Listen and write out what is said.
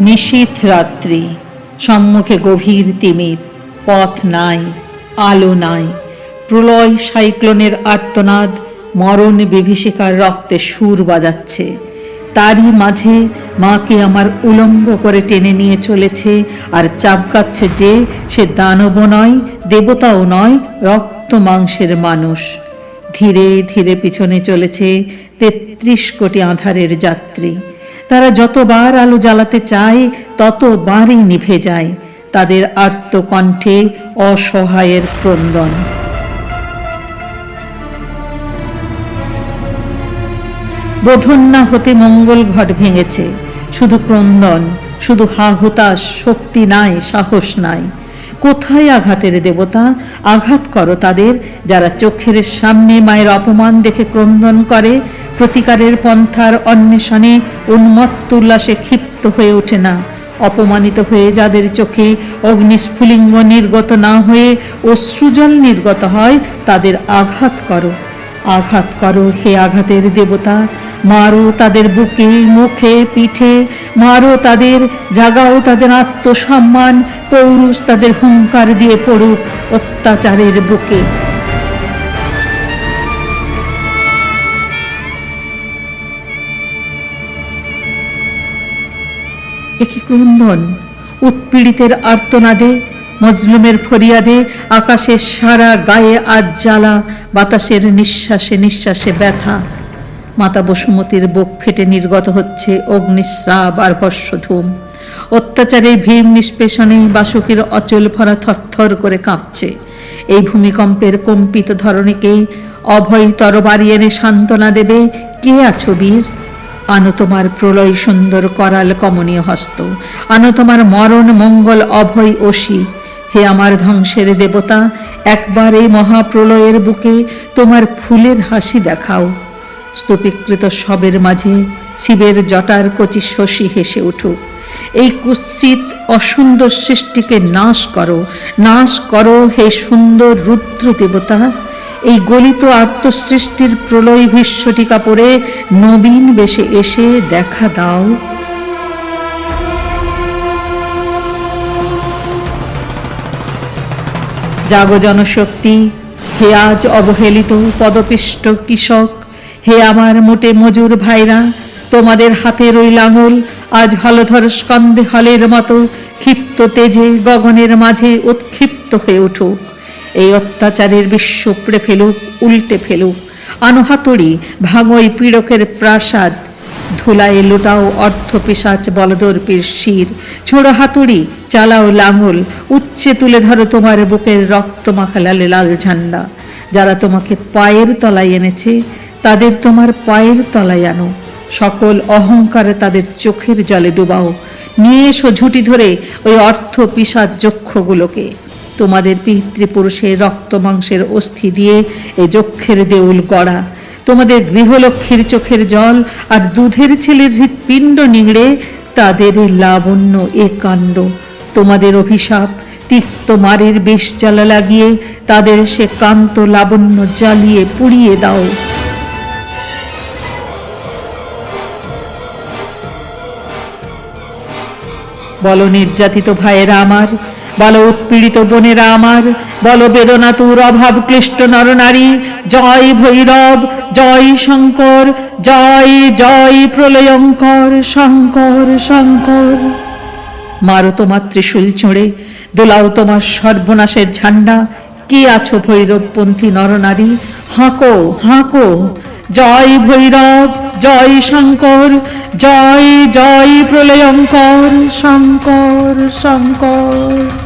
নিশীথ রাত্রি, সম্মুখে গভীর তিমির, পথ নাই, আলো নাই। প্রলয় সাইক্লোনের আর্তনাদ মরণ বিভীষিকার রক্তে সুর বাজাচ্ছে। তারই মাঝে মাকে আমার উলঙ্গ করে টেনে নিয়ে চলেছে আর চাবকাচ্ছে যে সে দানবও নয়, দেবতাও নয়, রক্ত মাংসের মানুষ। ধীরে ধীরে পিছনে চলেছে ৩৩ কোটি আঁধারের যাত্রী। তারা যতবার আলো জ্বালাতে চায় ততবারই নিভে যায়। তাদের আর্ত কণ্ঠে অসহায়ের ক্রন্দন। বোধন্যা হতে মঙ্গল ঘট ভেঙেছে, শুধু ক্রন্দন, শুধু হা হুতাশ, শক্তি নাই, সাহস নাই। কোথায় আঘাতের দেবতা? আঘাত করো তাদের, যারা চোখের সামনে মায়ের অপমান দেখে ক্রন্দন করে, প্রতিকারের পন্থার অন্বেষণে উন্মত্ত উল্লাসে ক্ষিপ্ত হয়ে ওঠে না। অপমানিত হয়ে যাদের চোখে অগ্নিস্ফুলিঙ্গ নির্গত না হয়ে অশ্রুজল নির্গত হয়, তাদের আঘাত করো, আঘাত করো হে আঘাতের দেবতা। মারো তাদের বুকে, মুখে, পিঠে, মারো তাদের, জাগাও তাদের আত্মসম্মান, পৌরুষ তাদের হুঙ্কার দিয়ে পড়ুক অত্যাচারের বুকে। একই ক্রন্দন, উৎপীড়িতের আর্তনাদে, মজলুমের ফরিয়াদে, আকাশের সারা গায়ে আজ জ্বালা, বাতাসের নিঃশ্বাসে নিঃশ্বাসে ব্যথা। মাতা বসুমতীর বুক ফেটে নির্গত হচ্ছে অগ্নিস্রাব আর ভস্মধূম। অত্যাচারের ভীম নিষ্পেষণে বাসুকীর অচল ভরা থরথর করে কাঁপছে। এই ভূমিকম্পের কম্পিত ধরণীকে অভয় তরবারি এনে সান্ত্বনা দেবে কে আছো বীর? আনো তোমার প্রলয় সুন্দর করাল কমনীয় হস্ত, আনো তোমার মরণ মঙ্গল অভয় অসি। হে আমার ধ্বংসের দেবতা, একবার এই মহাপ্রলয়ের বুকে তোমার ফুলের হাসি দেখাও। স্তূপীকৃত শবের মাঝে শিবের জটার কচি শশী হেসে উঠুক। এই কুৎসিত অসুন্দর সৃষ্টিকে নাশ করো, নাশ করো হে সুন্দর রুদ্র দেবতা। এই গলিত আত্মসৃষ্টির প্রলয় ভীষ্মটিকা পরে নবীন বেশে এসে দেখা দাও। জাগো জনশক্তি, হে আজ অবহেলিত পদপিষ্ট কৃষক, হে আমার মোটে মজুর ভাইরা, তোমাদের হাতের ওই লাঙল আজ হলধর স্কন্ধে হলের মতো ক্ষিপ্ত তেজে গগনের মাঝে উৎক্ষিপ্ত হয়ে উঠুক। এই অত্যাচারের বিশ্ব উপড়ে ফেলুক, উল্টে ফেলুক। আনো হাতুড়ি, ভাঙোই পীড়কের প্রাসাদ, ধুলায় লুটাও অর্থ পিশাচ বলদর্পীর শির। ছোড়ো হাতুড়ি, চালাও লাঙল, উচ্চে তুলে ধরো তোমার বুকের রক্ত মাখা লালে লাল ঝান্ডা। যারা তোমাকে পায়ের তলায় এনেছে তাদের তোমার পায়ের তলায় আনো। সকল অহংকারে তাদের চোখের জলে ডুবাও। নিয়ে এসো ঝুঁটি ধরে ওই অর্থ পিশাচ যক্ষগুলোকে। তোমাদের পিতৃপুরুষের রক্ত মাংসের অস্থি দিয়ে এই যক্ষের দেউল গড়া। তোমাদের গৃহলক্ষ্মীর চোখের জল আর দুধের ছেলের হৃৎপিণ্ড নিংড়ে তাদের লাবণ্য এ কাণ্ড। তোমাদের অভিশাপ তিক্ত মারের বিষ জ্বালা লাগিয়ে তাদের সে কান্ত লাবণ্য জ্বালিয়ে পুড়িয়ে দাও। বলো নির্যাতিত ভাইয়েরা আমার, বলো উৎপীড়িত বোনেরা আমার, বলো বেদনাতুর অভাব ক্লিষ্ট নরনারী, জয় ভৈরব, জয় শঙ্কর, জয় জয় প্রলয়ঙ্কর, শঙ্কর শঙ্কর। মারো তোমার ত্রিশূল চড়ে, দোলাও তোমার সর্বনাশের ঝান্ডা। কে আছো ভৈরবপন্থী নরনারী? হাঁকো হাঁকো, জয় ভৈরব, জয় শঙ্কর, জয় জয় প্রলয়ঙ্কর, শঙ্কর শঙ্কর।